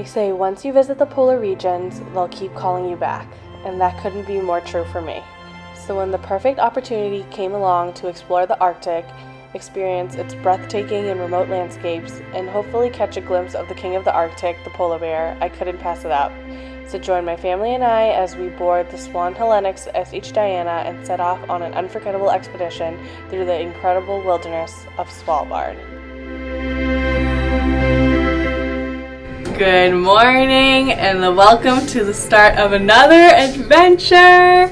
say once you visit the polar regions, they'll keep calling you back, and that couldn't be more true for me. So when the perfect opportunity came along to explore the Arctic, experience its breathtaking and remote landscapes, and hopefully catch a glimpse of the king of the Arctic, the polar bear, I couldn't pass it up. So join my family and I as we board the Swan Hellenic SH Diana and set off on an unforgettable expedition through the incredible wilderness of Svalbard. Good morning and welcome to the start of another adventure.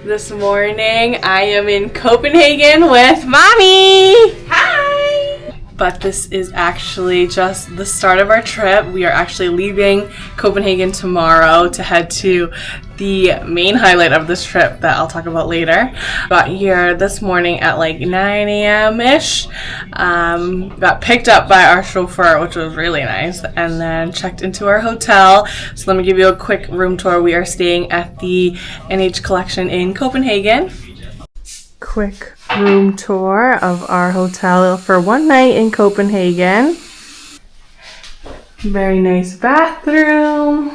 This morning I am in Copenhagen with Mommy! Hi! But this is actually just the start of our trip. We are actually leaving Copenhagen tomorrow to head to the main highlight of this trip that I'll talk about later. Got here this morning at like 9 a.m.-ish. Got picked up by our chauffeur, which was really nice, and then checked into our hotel. So let me give you a quick room tour. We are staying at the NH Collection in Copenhagen. Quick room tour of our hotel for one night in Copenhagen. Very nice bathroom.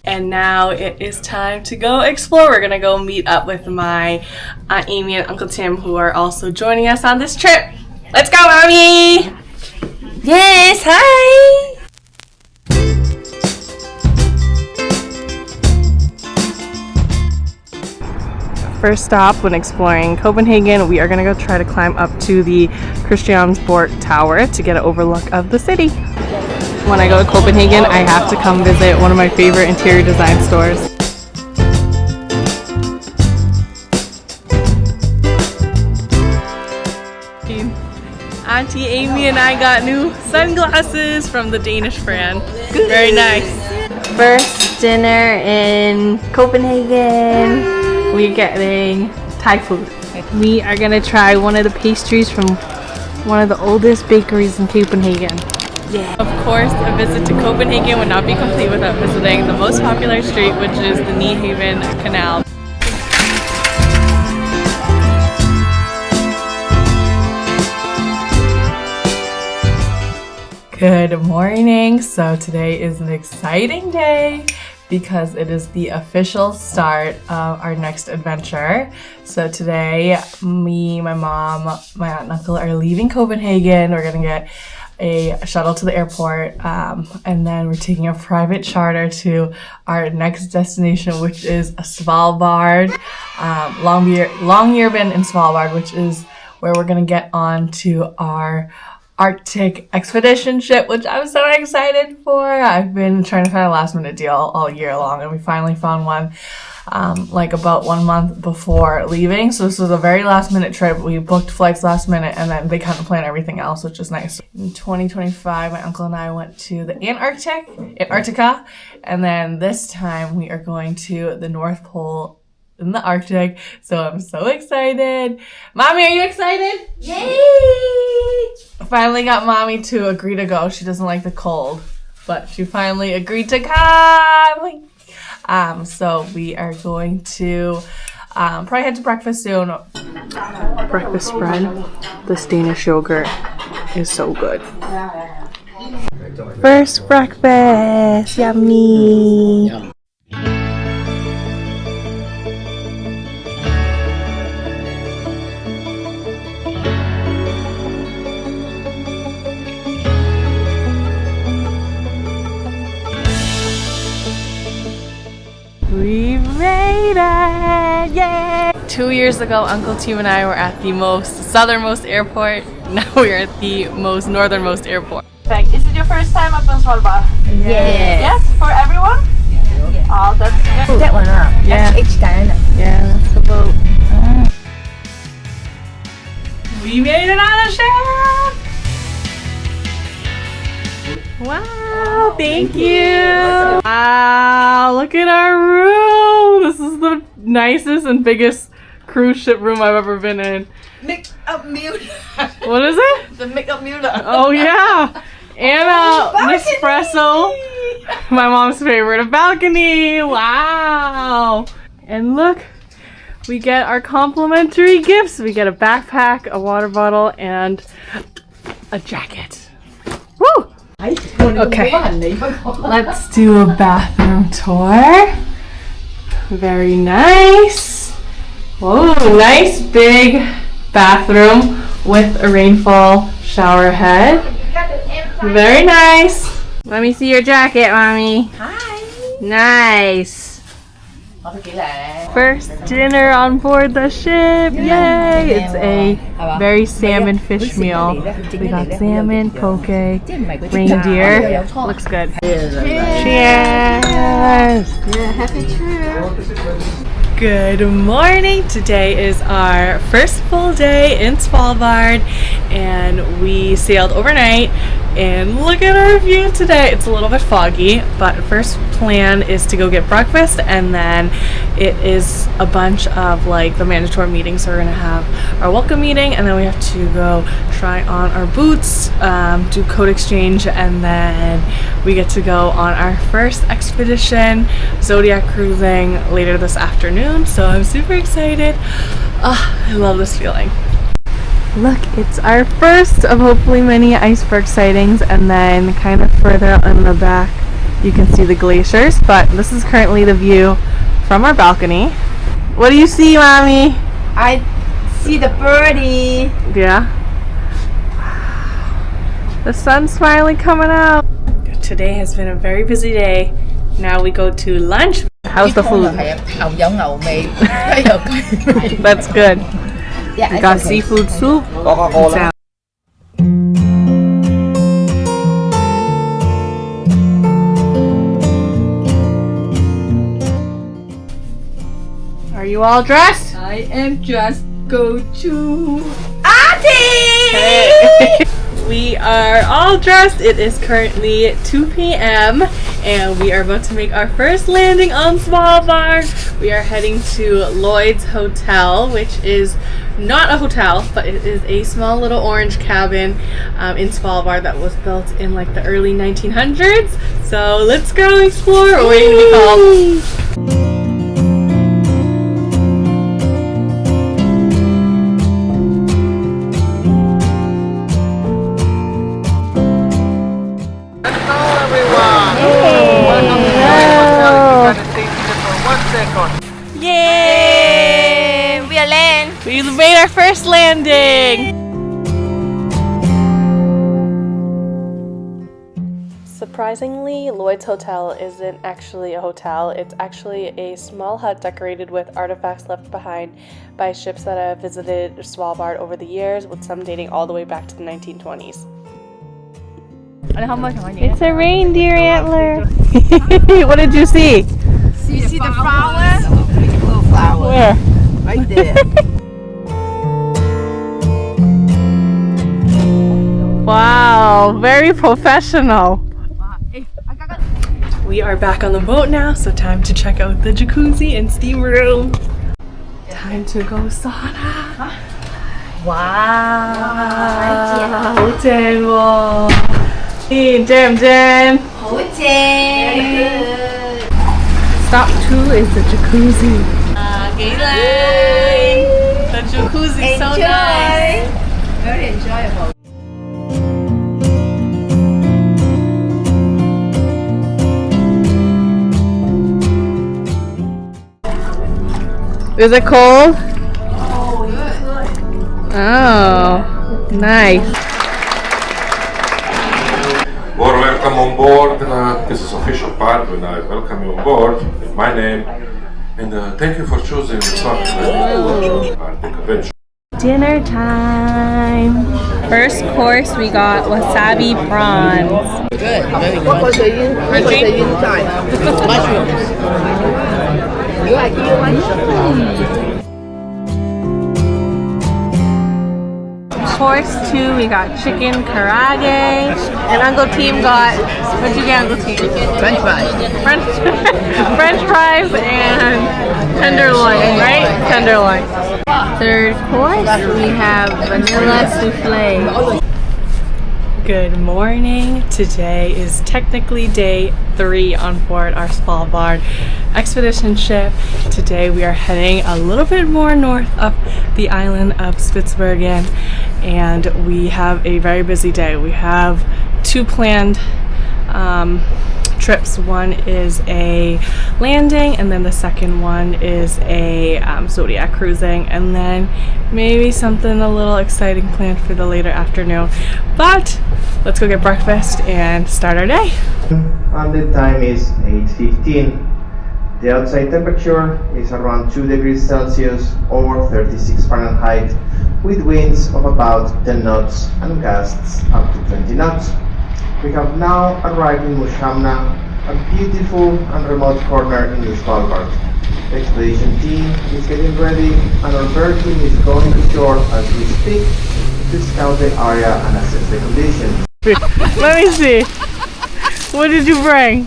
And now it is time to go explore. We're gonna go meet up with my Aunt Amy and Uncle Tim, who are also joining us on this trip. Let's go, Mommy! Yes, hi! First stop when exploring Copenhagen, we are gonna go try to climb up to the Christiansborg Tower to get an overlook of the city. When I go to Copenhagen, I have to come visit one of my favorite interior design stores. Auntie Amy and I got new sunglasses from the Danish brand. Very nice. First dinner in Copenhagen. We're getting Thai food. We are gonna try one of the pastries from one of the oldest bakeries in Copenhagen. Yeah. Of course, a visit to Copenhagen would not be complete without visiting the most popular street, which is the Ny-Alesund Canal. Good morning. So today is an exciting day because it is the official start of our next adventure. So today, me, my mom, my aunt and uncle are leaving Copenhagen. We're gonna get a shuttle to the airport, and then we're taking a private charter to our next destination, which is Svalbard, Longyearbyen and Svalbard, which is where we're gonna get on to our Arctic expedition ship, which I'm so excited for. I've been trying to find a last minute deal all year long, and we finally found one like about 1 month before leaving. So this was a very last minute trip. We booked flights last minute, and then they kind of plan everything else, which is nice. In 2025, my uncle and I went to the Antarctica, and then this time we are going to the North Pole in the Arctic. So I'm so excited. Mommy, are you excited? Yay! Finally got Mommy to agree to go. She doesn't like the cold, but she finally agreed to come. So we are going to probably head to breakfast soon. Breakfast spread. This Danish yogurt is so good. First breakfast, yummy. Yum. We made it! Yay! 2 years ago, Uncle Tim and I were at the southernmost airport. Now we're at the most northernmost airport. Is it your first time up on Svalbard? Yes. Yes, for everyone? Yeah. Oh, that's good. That one up. Yeah. That's Diana. Yeah, that's the boat. We made it on the ship! Wow, thank you! Wow, look at our room! This is the nicest and biggest cruise ship room I've ever been in. Mix up mule. What is it? The make up mule. Oh yeah! And an espresso. My mom's favorite, a balcony! Wow! And look, we get our complimentary gifts. We get a backpack, a water bottle, and a jacket. Woo! Okay, let's do a bathroom tour. Very nice. Whoa, nice big bathroom with a rainfall shower head. Very nice. Let me see your jacket, Mommy. Hi. Nice. First dinner on board the ship. Yay! It's a very salmon fish meal. We got salmon, poke, reindeer. Looks good. Cheers! Happy trip. Good morning! Today is our first full day in Svalbard and we sailed overnight, and look at our view today. It's a little bit foggy, but first plan is to go get breakfast, and then it is a bunch of like the mandatory meetings. So we're gonna have our welcome meeting, and then we have to go try on our boots, do code exchange, and then we get to go on our first expedition, Zodiac cruising, later this afternoon. So I'm super excited. I love this feeling. Look, it's our first of hopefully many iceberg sightings, and then kind of further out in the back you can see the glaciers, but this is currently the view from our balcony. What do you see, Mommy? I see the birdie. Yeah. The sun's finally coming out. Today has been a very busy day. Now we go to lunch. How's the food? That's good. We got seafood soup. Coca-Cola. Are you all dressed? I am just go to Hey. We are all dressed. It is currently 2 p.m. and we are about to make our first landing on Svalbard. We are heading to Lloyd's Hotel, which is not a hotel, but it is a small little orange cabin in Svalbard that was built in like the early 1900s. So let's go explore. We're waiting to be called. Yay! We are land. We made our first landing! Surprisingly, Lloyd's Hotel isn't actually a hotel. It's actually a small hut decorated with artifacts left behind by ships that have visited Svalbard over the years, with some dating all the way back to the 1920s. It's a reindeer antler! What did you see? You see the flower? Where? Right there. Wow, very professional. We are back on the boat now, so time to check out the jacuzzi and steam room. Time to go sauna. Wow, 好正喎！正唔正？好正。 Stop 2 is the jacuzzi. Galen! The jacuzzi is so nice. Very enjoyable. Is it cold? Oh, good. Oh, nice. Warm welcome on board. This is official part when I welcome you on board in my name, and thank you for choosing Swan Hellenic Arctic Adventure. Dinner time. First course we got wasabi prawns. Good. Very good. What was the inside? Mushrooms. You like mushrooms? Course 2 we got chicken karage, and Uncle Team got, what'd you get, Uncle Team? French fries. French fries and tenderloin, right? Tenderloin. Third course we have vanilla souffle. Good morning. Today is technically day 3 on board our Svalbard expedition ship. Today we are heading a little bit more north of the island of Spitsbergen, and we have a very busy day. We have two planned trips. One is a landing, and then the second one is a zodiac cruising, and then maybe something a little exciting planned for the later afternoon. But let's go get breakfast and start our day. And the time is 8:15. The outside temperature is around 2 degrees Celsius or 36 Fahrenheit, with winds of about 10 knots and gusts up to 20 knots. We have now arrived in Mushamna, a beautiful and remote corner in the Svalbard. The expedition team is getting ready, and our bird team is going to shore as we speak to scout the area and assess the conditions. Let me see. What did you bring?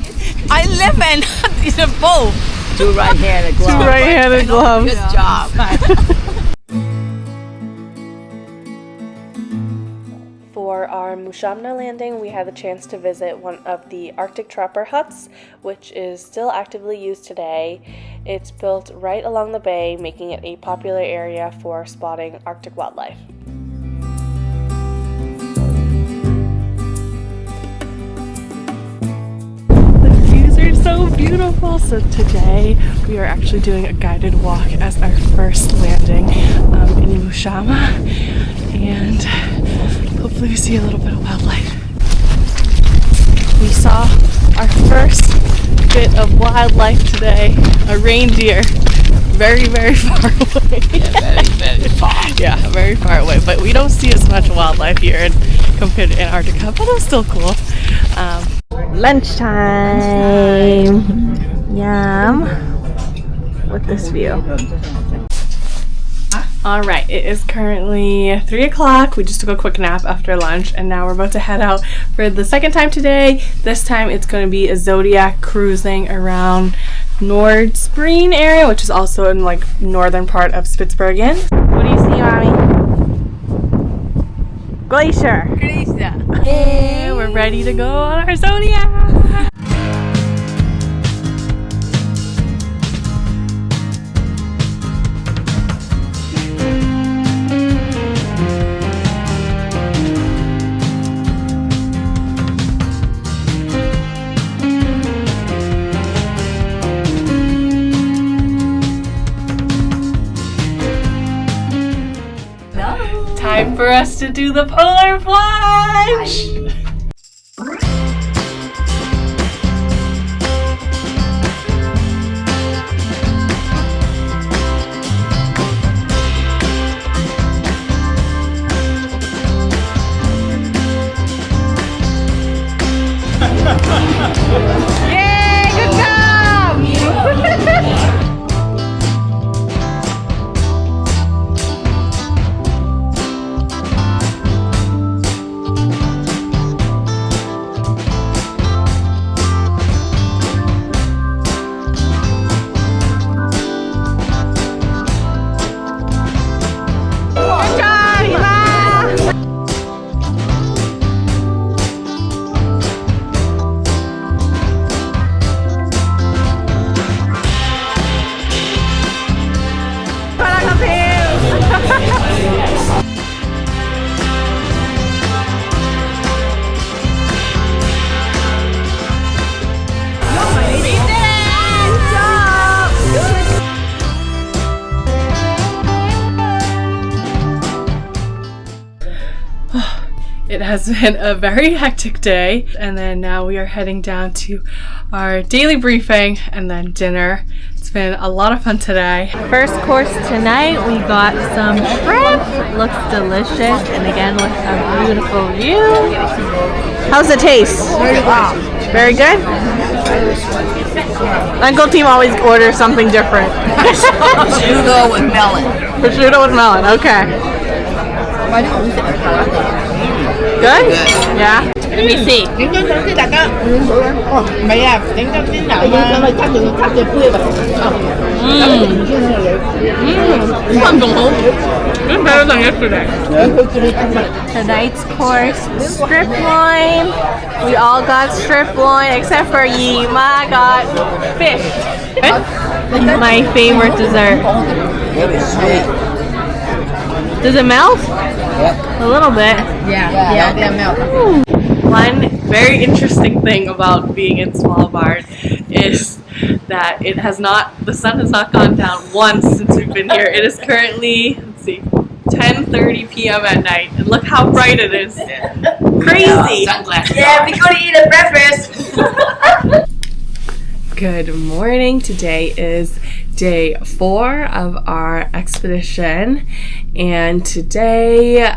I live in a boat. Two right-handed gloves. Two right-handed gloves. Good job. For our Mushamna landing, we had the chance to visit one of the Arctic trapper huts, which is still actively used today. It's built right along the bay, making it a popular area for spotting Arctic wildlife. So beautiful. So today we are actually doing a guided walk as our first landing in Mushamna, and hopefully we see a little bit of wildlife. We saw our first bit of wildlife today, a reindeer, very far away. Yeah, very far. Yeah, very far away, but we don't see as much wildlife here compared to Antarctica, but it's still cool. Lunchtime. Yum. With this view. Alright, it is currently 3 o'clock. We just took a quick nap after lunch, and now we're about to head out for the second time today. This time it's going to be a zodiac cruising around Nordspring area, which is also in like northern part of Spitsbergen. What do you see, Mommy? Glacier. Hey, we're ready to go on our zodiac. Time for us to do the polar plunge! Yay! Good job! It has been a very hectic day, and then now we are heading down to our daily briefing and then dinner. It's been a lot of fun today. First course tonight, we got some shrimp. Looks delicious, and again with a beautiful view. How's it taste? Very good? Uncle Team always orders something different. Prosciutto with melon. Prosciutto with melon, okay. Good? Yeah? Let me see. It's better than yesterday. Tonight's course, strip loin. We all got strip loin except for Yima got fish. My favorite dessert. Very sweet. Does it melt? Yep. A little bit. Yeah, they're melting. One very interesting thing about being in Svalbard is that the sun has not gone down once since we've been here. It is currently, let's see, 10:30 p.m. at night, and look how bright it is. Crazy. Yeah, we're gonna eat a breakfast. Good morning. Today is day 4 of our expedition, and today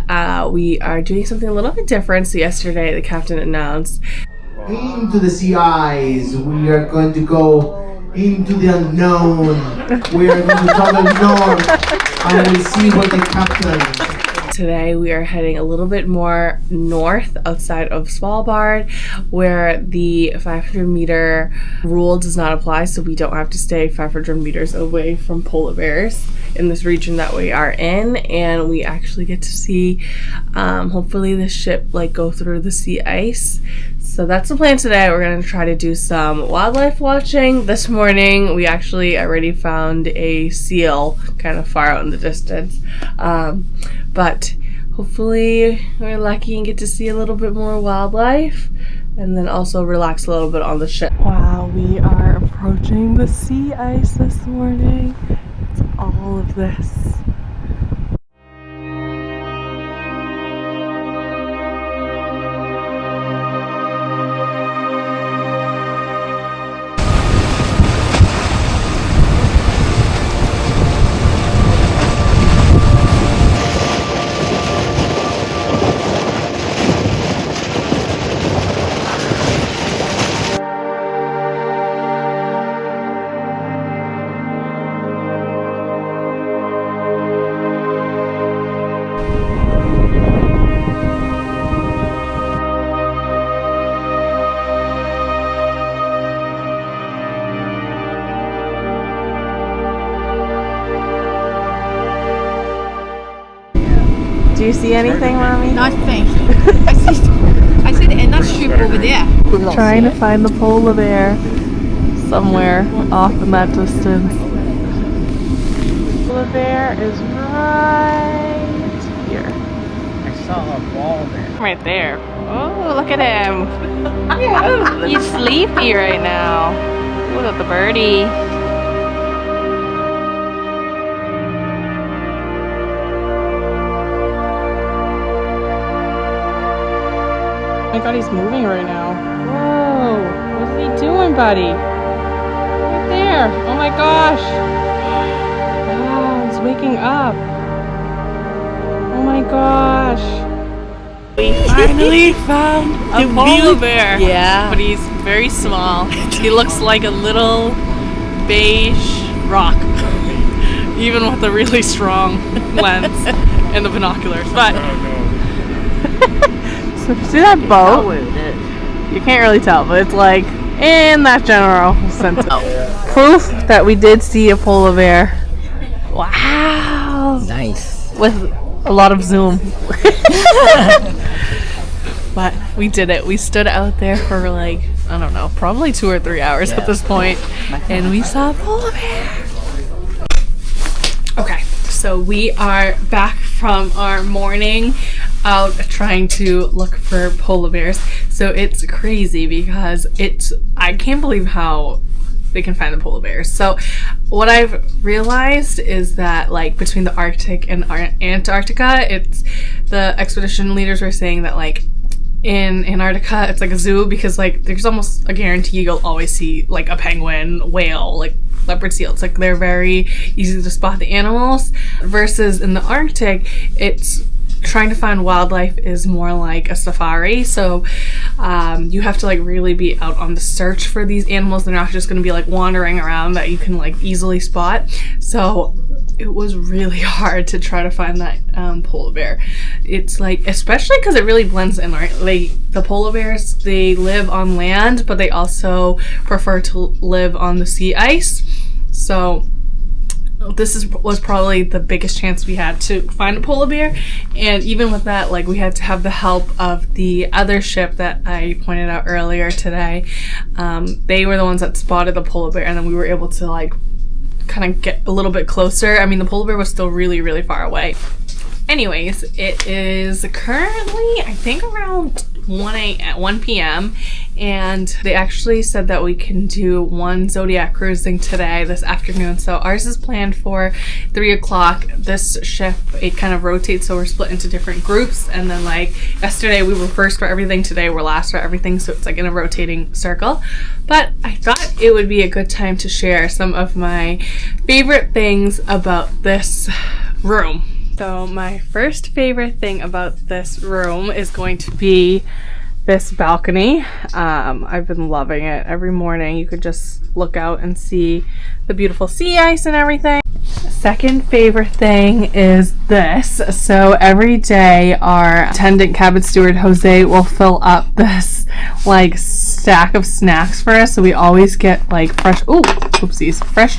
we are doing something a little bit different. So yesterday the captain announced, Into the sea ice, we are going to go into the unknown. We are going to travel north and we'll see what the captain. today we are heading a little bit more north outside of Svalbard, where the 500-meter rule does not apply, so we don't have to stay 500 meters away from polar bears in this region that we are in, and we actually get to see hopefully the ship go through the sea ice. So that's the plan today. We're going to try to do some wildlife watching. This morning we actually already found a seal kind of far out in the distance. But hopefully we're lucky and get to see a little bit more wildlife and then also relax a little bit on the ship. Wow, we are approaching the sea ice this morning. It's all of this. Do you see anything, Mommy? Nothing. I said another ship over there. Trying to find the polar bear somewhere off in that distance. Polar bear is right here. I saw a ball there. Right there. Oh, look at him. He's sleepy right now. Look at the birdie. Oh my god, he's moving right now. Whoa, what is he doing, buddy? Right there. Oh my gosh. Wow, he's waking up. Oh my gosh. We finally found a polar bear. Yeah. But he's very small. He looks like a little beige rock. Even with a really strong lens and the binoculars. But see that boat? You can't really tell, but it's like in that general sense. Proof that we did see a polar bear. Wow. Nice. With a lot of zoom. But we did it. We stood out there for I don't know, probably 2 or 3 hours at this point, and we saw a polar bear. Okay, so we are back from our morning out trying to look for polar bears. So it's crazy because I can't believe how they can find the polar bears. So what I've realized is that between the Arctic and Antarctica, it's the expedition leaders were saying that in Antarctica it's like a zoo because there's almost a guarantee you'll always see a penguin, whale, leopard seal. It's they're very easy to spot the animals, versus in the Arctic it's trying to find wildlife is more like a safari. So you have to really be out on the search for these animals. They're not just going to be wandering around that you can easily spot. So it was really hard to try to find that polar bear. It's especially because it really blends in, right? The polar bears, they live on land, but they also prefer to live on the sea ice. So this was probably the biggest chance we had to find a polar bear, and even with that, we had to have the help of the other ship that I pointed out earlier today. They were the ones that spotted the polar bear, and then we were able to kind of get a little bit closer. I mean, the polar bear was still really, really far away. Anyways, it is currently, I think, around 1 p.m. and they actually said that we can do one zodiac cruising today, this afternoon. So ours is planned for 3 o'clock. This ship, it kind of rotates, so we're split into different groups. And then like yesterday we were first for everything, today we're last for everything. So it's like in a rotating circle. But I thought it would be a good time to share some of my favorite things about this room. So my first favorite thing about this room is going to be this balcony. I've been loving it. Every morning you could just look out and see the beautiful sea ice and everything. Second favorite thing is this. So every day our attendant cabin steward Jose will fill up this like stack of snacks for us. So we always get like fresh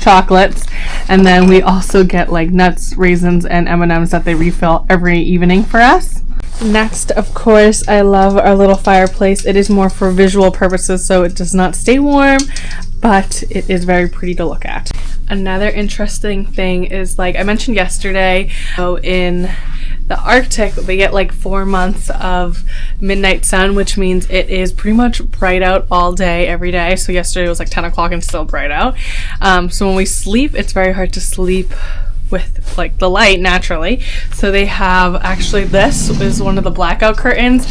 chocolates, and then we also get like nuts, raisins, and M&Ms that they refill every evening for us. Next, of course, I love our little fireplace. It is more for visual purposes, so it does not stay warm, but it is very pretty to look at. Another interesting thing is, like I mentioned yesterday, so in the Arctic, they get like 4 months of midnight sun, which means it is pretty much bright out all day, every day. So yesterday was like 10 o'clock and still bright out. So when we sleep, it's very hard to sleep with like the light naturally. So they have, actually this is one of the blackout curtains,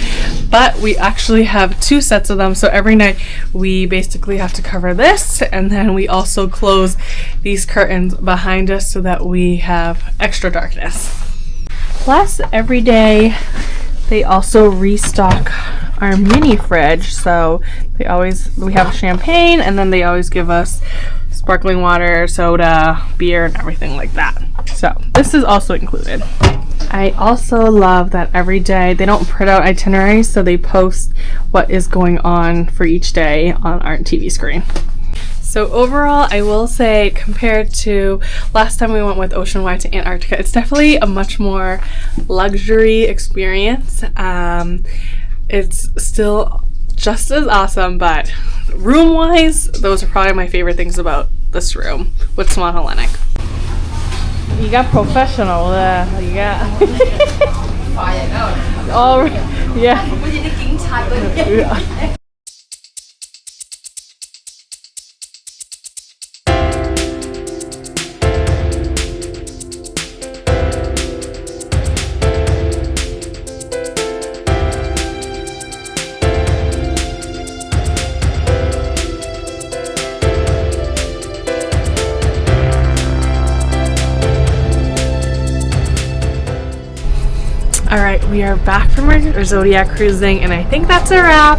but we actually have 2 sets of them. So every night we basically have to cover this, and then we also close these curtains behind us so that we have extra darkness. Plus every day they also restock our mini fridge. So we have champagne, and then they always give us sparkling water, soda, beer, and everything like that. So this is also included. I also love that every day they don't print out itineraries, so they post what is going on for each day on our TV screen. So overall, I will say, compared to last time we went with Oceanwide to Antarctica, it's definitely a much more luxury experience. It's still just as awesome, but room-wise, those are probably my favorite things about this room with Swan Hellenic. You got professional there. You got. Oh, yeah. Alright, we are back from our Zodiac cruising, and I think that's a wrap.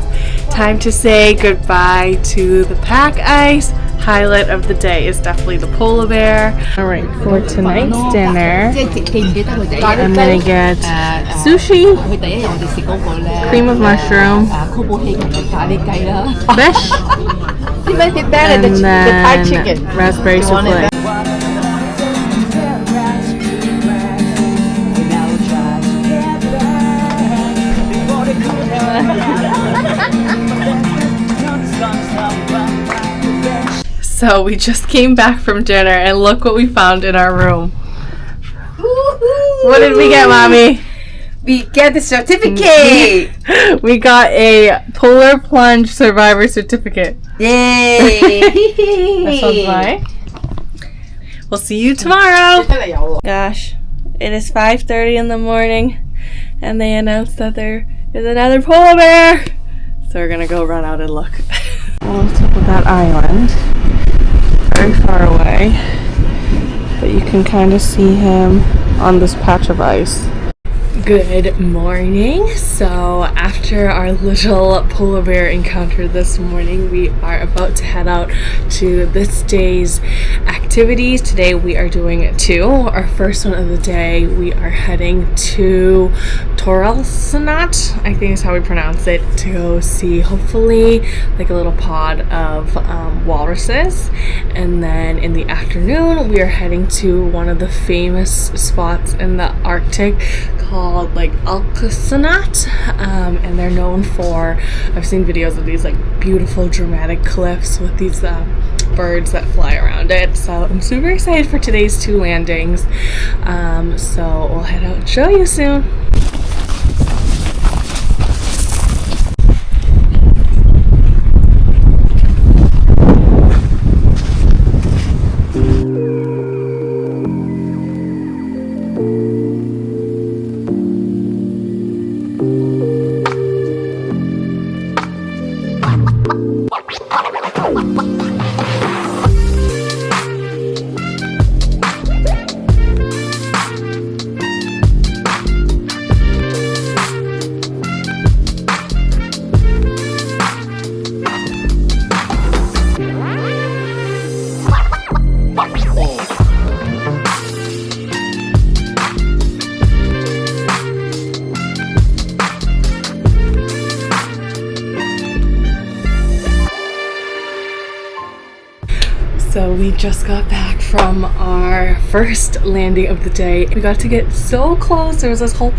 Time to say goodbye to the pack ice. Highlight of the day is definitely the polar bear. Alright, for tonight's dinner, I'm gonna get sushi, cream of mushroom, fish, and then raspberry souffle. So we just came back from dinner, and look what we found in our room. What did we get, Mommy? We get the certificate! We got a Polar Plunge Survivor certificate. Yay! That sounds fine. We'll see you tomorrow. Gosh, it is 5:30 in the morning, and they announced that there is another polar bear. So we're gonna go run out and look. On top of that island, very far away, but you can kind of see him on this patch of ice. Good morning. So after our little polar bear encounter this morning, we are about to head out to this day's activities. Today we are doing 2. Our first one of the day, we are heading to Toralsanat, I think is how we pronounce it, to go see hopefully like a little pod of walruses. And then in the afternoon we are heading to one of the famous spots in the Arctic called like Alcasanat, and they're known for, I've seen videos of these like beautiful dramatic cliffs with these birds that fly around it. So I'm super excited for today's 2 landings. So we'll head out and show you soon. So we just got back from our first landing of the day. We got to get so close. There was this whole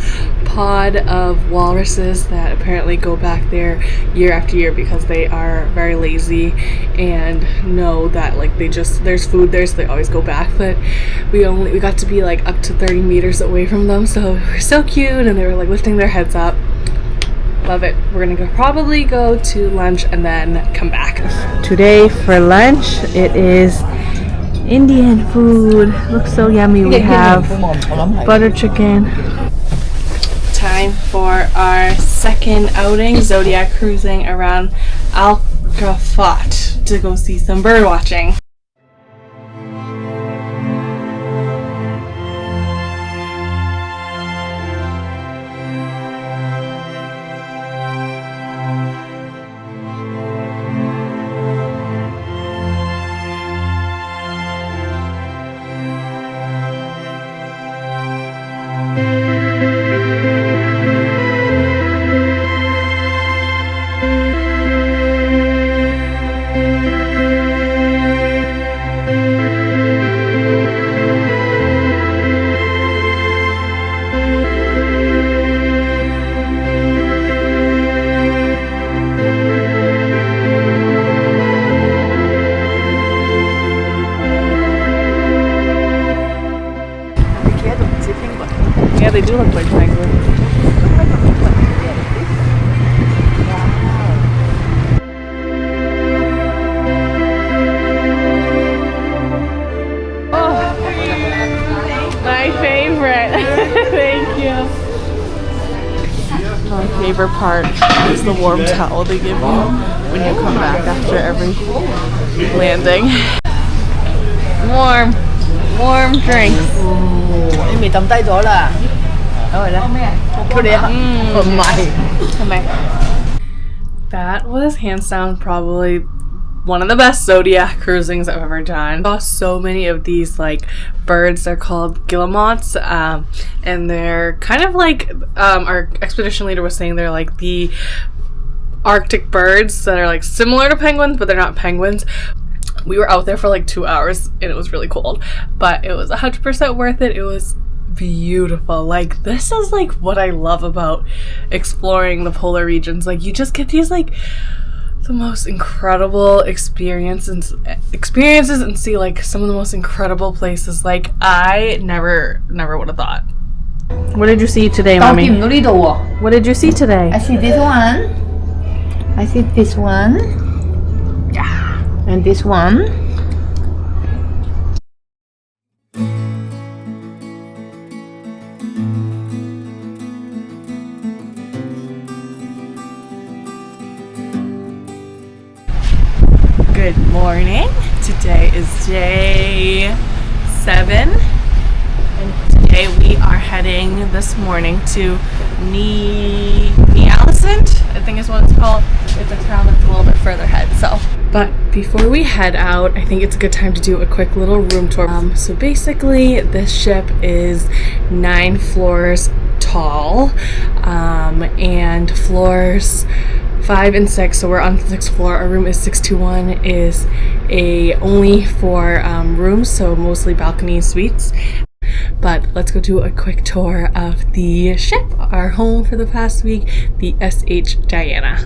pod of walruses that apparently go back there year after year because they are very lazy and know that like there's food there, so they always go back. But we got to be like up to 30 meters away from them, so they were so cute and they were like lifting their heads up. Love it. We're gonna probably go to lunch and then come back. Today for lunch, it is Indian food. Looks so yummy. We have butter chicken. Time for our second outing, Zodiac cruising around Alcafat to go see some bird watching. Yeah, they do look like penguins. Oh, my favorite. Thank you. My favorite part is the warm towel they give you when you come back after every landing. Warm drinks. That was hands down probably one of the best Zodiac cruisings I've ever done. I saw so many of these like birds. They're called guillemots, and they're kind of like our expedition leader was saying, they're like the Arctic birds that are like similar to penguins, but they're not penguins. We were out there for like 2 hours and it was really cold, but it was 100% worth it. It was beautiful. Like, this is like what I love about exploring the polar regions. Like, you just get these like the most incredible experiences and see like some of the most incredible places. Like, I never would have thought. What did you see today, Mommy? What did you see today? I see this one. I see this one. Yeah. And this one. Good morning. Today is day 7. And today we are heading this morning to Ny-Alesund, I think is what it's called. It's a town that's a little bit further ahead, so. But before we head out, I think it's a good time to do a quick little room tour. So basically, this ship is 9 floors tall, and floors 5 and 6, so we're on the 6th floor. Our room is 621, is only 4 rooms, so mostly balcony suites. But let's go do a quick tour of the ship, our home for the past week, the SH Diana.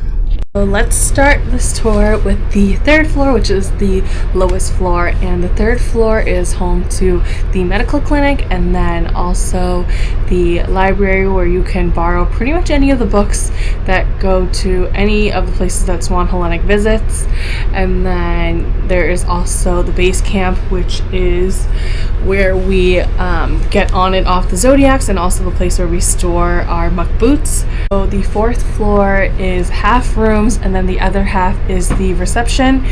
So let's start this tour with the third floor, which is the lowest floor, and the third floor is home to the medical clinic and then also the library where you can borrow pretty much any of the books that go to any of the places that Swan Hellenic visits. And then there is also the base camp, which is where we get on and off the Zodiacs, and also the place where we store our muck boots. So the fourth floor is half rooms, and then the other half is the reception,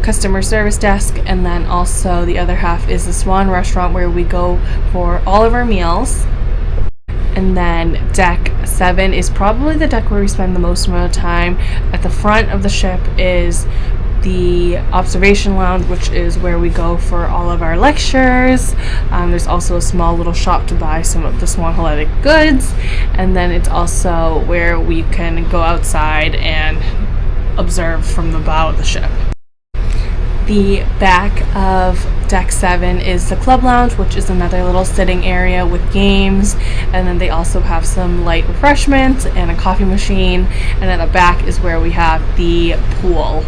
customer service desk, and then also the other half is the Swan restaurant where we go for all of our meals. And then deck 7 is probably the deck where we spend the most amount of time. At the front of the ship is the observation lounge, which is where we go for all of our lectures. There's also a small little shop to buy some of the Swan Hellenic goods, and then it's also where we can go outside and observe from the bow of the ship. The back of deck 7 is the club lounge, which is another little sitting area with games, and then they also have some light refreshments and a coffee machine, and at the back is where we have the pool.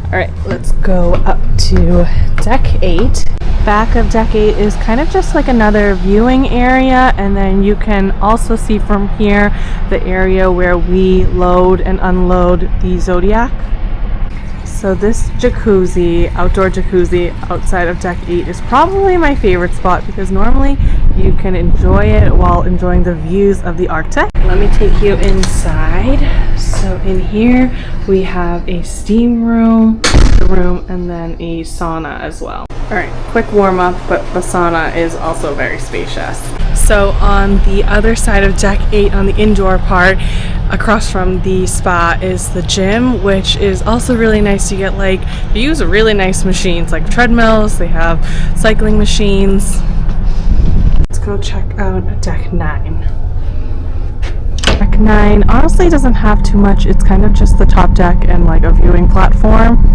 Alright, let's go up to deck 8. Back of deck 8 is kind of just like another viewing area, and then you can also see from here the area where we load and unload the Zodiac. So this jacuzzi, outdoor jacuzzi outside of deck 8 is probably my favorite spot because normally you can enjoy it while enjoying the views of the Arctic. Let me take you inside. So in here we have a steam room, and then a sauna as well. Alright, quick warm up, but the sauna is also very spacious. So on the other side of deck 8, on the indoor part, across from the spa is the gym, which is also really nice. You get they use really nice machines like treadmills, they have cycling machines. Let's go check out deck 9. Deck 9 honestly doesn't have too much. It's kind of just the top deck and a viewing platform.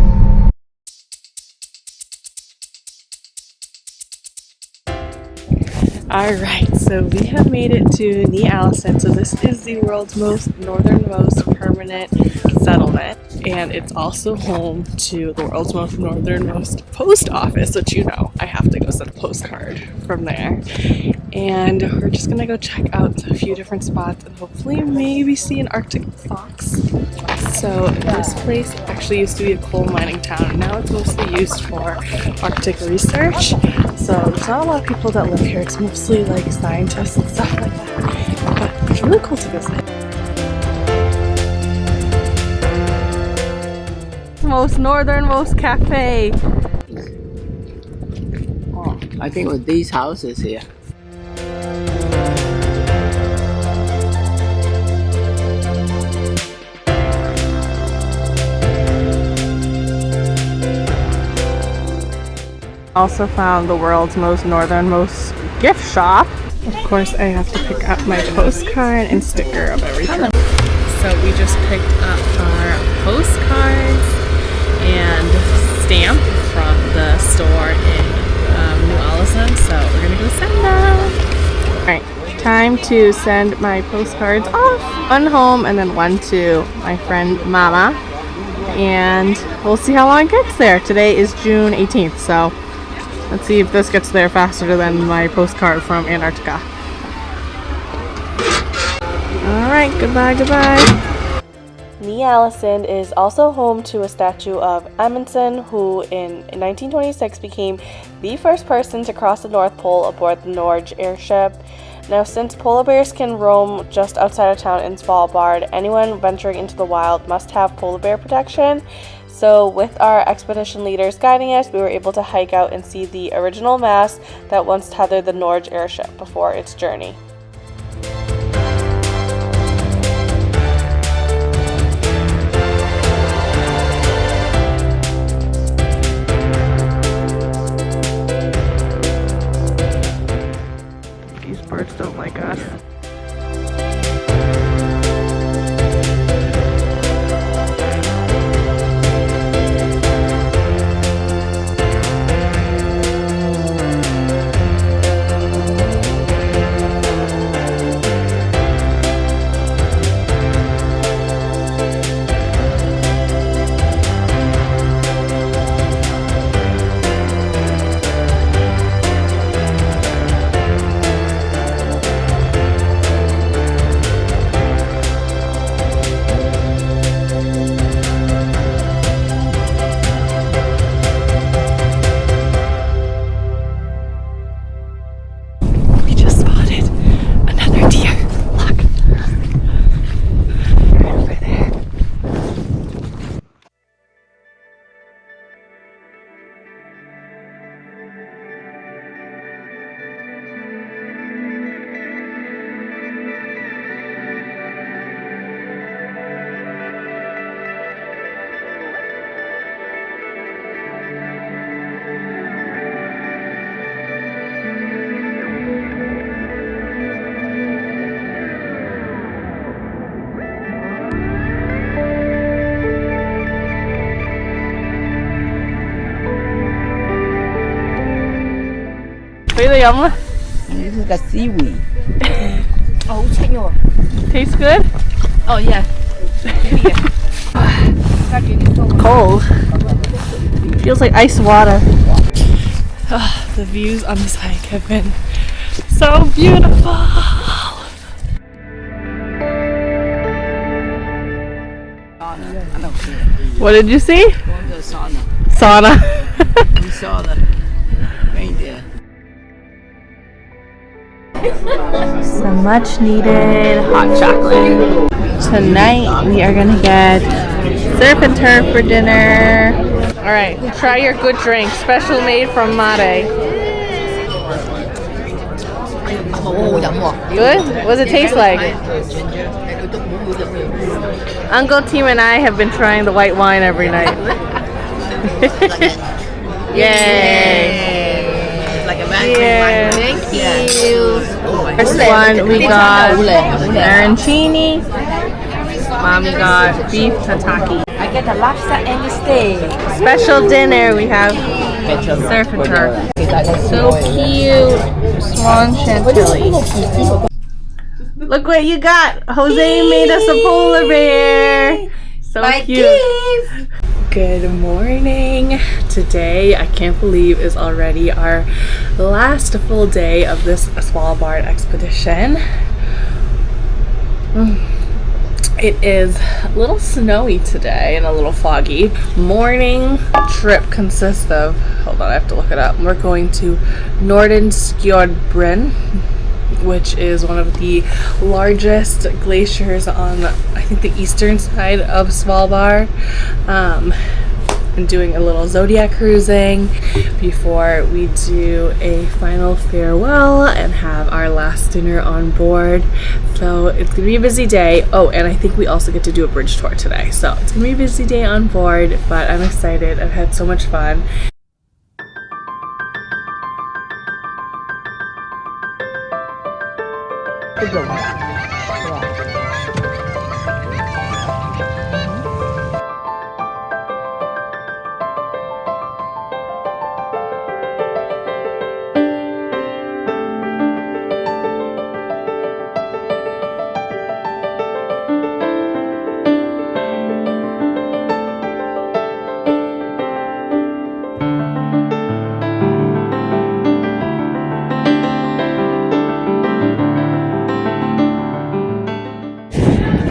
Alright, so we have made it to Ny-Alesund. So this is the world's northernmost permanent settlement, and it's also home to the world's northernmost post office, which I have to go send a postcard from there. And we're just gonna go check out a few different spots and hopefully maybe see an Arctic fox. So this place actually used to be a coal mining town, and now it's mostly used for Arctic research. So there's not a lot of people that live here. It's mostly scientists and stuff like that. But it's really cool to visit. Most northernmost cafe. Oh, I think with these houses here. Also found the world's northernmost gift shop. Of course, I have to pick up my postcard and sticker of everything. So we just picked up our postcards and stamp from the store in Ny-Alesund, so we're gonna go send them. Alright, time to send my postcards off. One home and then one to my friend Mama. And we'll see how long it gets there. Today is June 18th, so let's see if this gets there faster than my postcard from Antarctica. Alright, goodbye. Ny-Alesund is also home to a statue of Amundsen, who in 1926 became the first person to cross the North Pole aboard the Norge airship. Now, since polar bears can roam just outside of town in Svalbard, anyone venturing into the wild must have polar bear protection. So with our expedition leaders guiding us, we were able to hike out and see the original mast that once tethered the Norge airship before its journey. These birds don't like us. 俾你飲啦。 This is the seaweed. Tastes good? Oh yeah. Cold. Feels like ice water. The views on this hike have been so beautiful. What did you see? The sauna. Sauna. We saw the reindeer. Some much needed hot chocolate. Tonight we are gonna get surf and turf for dinner. Alright, try your good drink, special made from mate. Good? What does it taste like? Uncle Tim and I have been trying the white wine every night. Yay! Like a Yeah. Thank you. First one we got arancini. Mommy got beef tataki. I get a lobster and a steak. Special dinner we have surf and turf. So cute. Swan chantilly. Look what you got. Jose made us a polar bear. So cute. Good morning. Today, I can't believe, is already our last full day of this Svalbard expedition. It is a little snowy today and a little foggy. Morning trip consists of, hold on, I have to look it up. We're going to Brünnich, which is one of the largest glaciers on, I think, the eastern side of Svalbard. And doing a little zodiac cruising before we do a final farewell and have our last dinner on board. So it's gonna be a busy day. Oh, and I think we also get to do a bridge tour today. So it's gonna be a busy day on board, but I'm excited. I've had so much fun.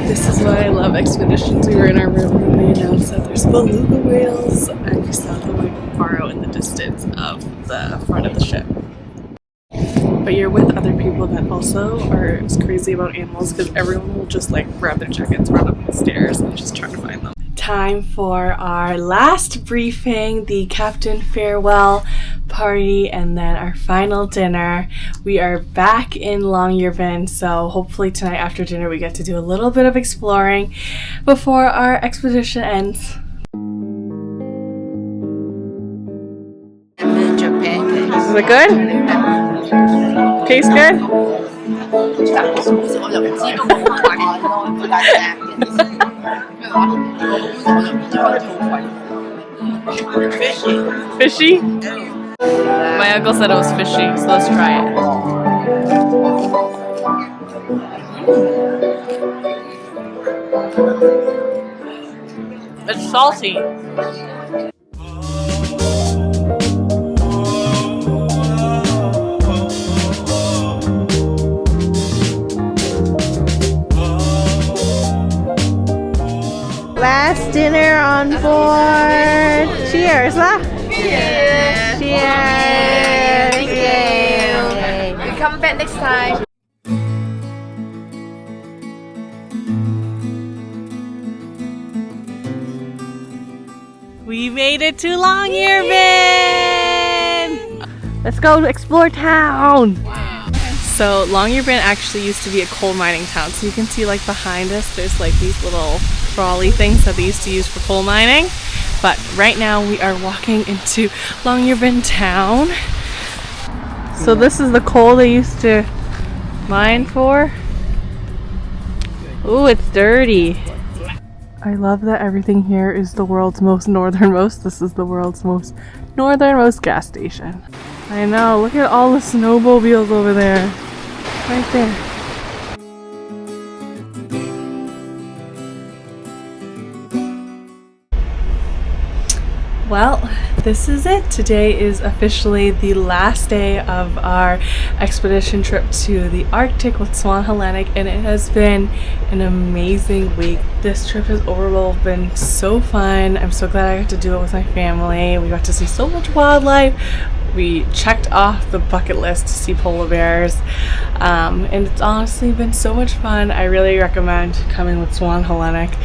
This is why I love expeditions. We were in our room and they announced that there's beluga whales, and we saw them like far out in the distance of the front of the ship. But you're with other people that also are as crazy about animals, because everyone will just like grab their chickens, run up the stairs, and just try to find them. Time for our last briefing, the captain farewell party, and then our final dinner. We are back in Longyearbyen, so hopefully tonight after dinner we get to do a little bit of exploring before our expedition ends. Is it good? Tastes good? Fishy? My uncle said it was fishy, so let's try it. It's salty. Last dinner on board. Cheers, lah. Cheers. Cheers. Thank you. We come back next time. We made it to Longyearbyen. Let's go explore town. So Longyearbyen actually used to be a coal mining town. So you can see like behind us, there's like these little trolley things that they used to use for coal mining. But right now we are walking into Longyearbyen town. So this is the coal they used to mine for. Ooh, it's dirty. I love that everything here is the world's most northernmost. This is the world's most northernmost gas station. I know, look at all the snowmobiles over there. Right there. Well, this is it. Today is officially the last day of our expedition trip to the Arctic with Swan Hellenic, and it has been an amazing week. This trip has overall been so fun. I'm so glad I got to do it with my family. We got to see so much wildlife. We checked off the bucket list to see polar bears, and it's honestly been so much fun. I really recommend coming with Swan Hellenic.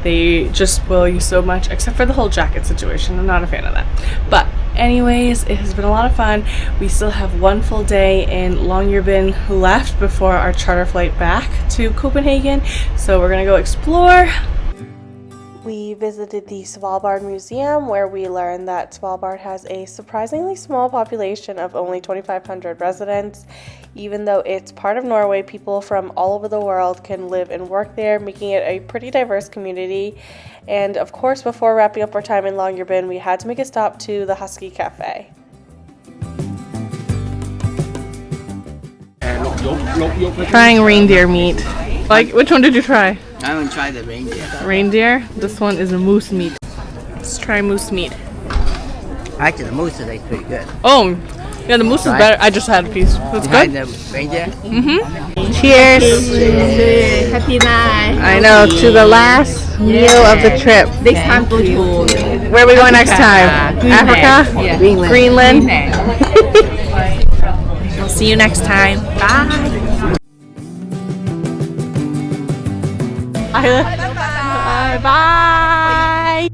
They just spoil you so much, except for the whole jacket situation. I'm not a fan of that. But anyways, it has been a lot of fun. We still have one full day in Longyearbyen left before our charter flight back to Copenhagen. So we're gonna go explore. We visited the Svalbard Museum, where we learned that Svalbard has a surprisingly small population of only 2,500 residents. Even though it's part of Norway, people from all over the world can live and work there, making it a pretty diverse community. And of course, before wrapping up our time in Longyearbyen, we had to make a stop to the Husky Cafe. Trying reindeer meat. Like, which one did you try? I haven't tried the reindeer. Reindeer? This one is a moose meat. Let's try moose meat. Actually, the moose tastes pretty good. Oh, yeah, the moose is better. I just had a piece. It's good. The reindeer? Mm-hmm. Cheers. Happy night. I know, to the last meal of the trip. Next time go to Where are we going next time? Africa? Yeah. Greenland? We'll see you next time. Bye. Bye. Bye.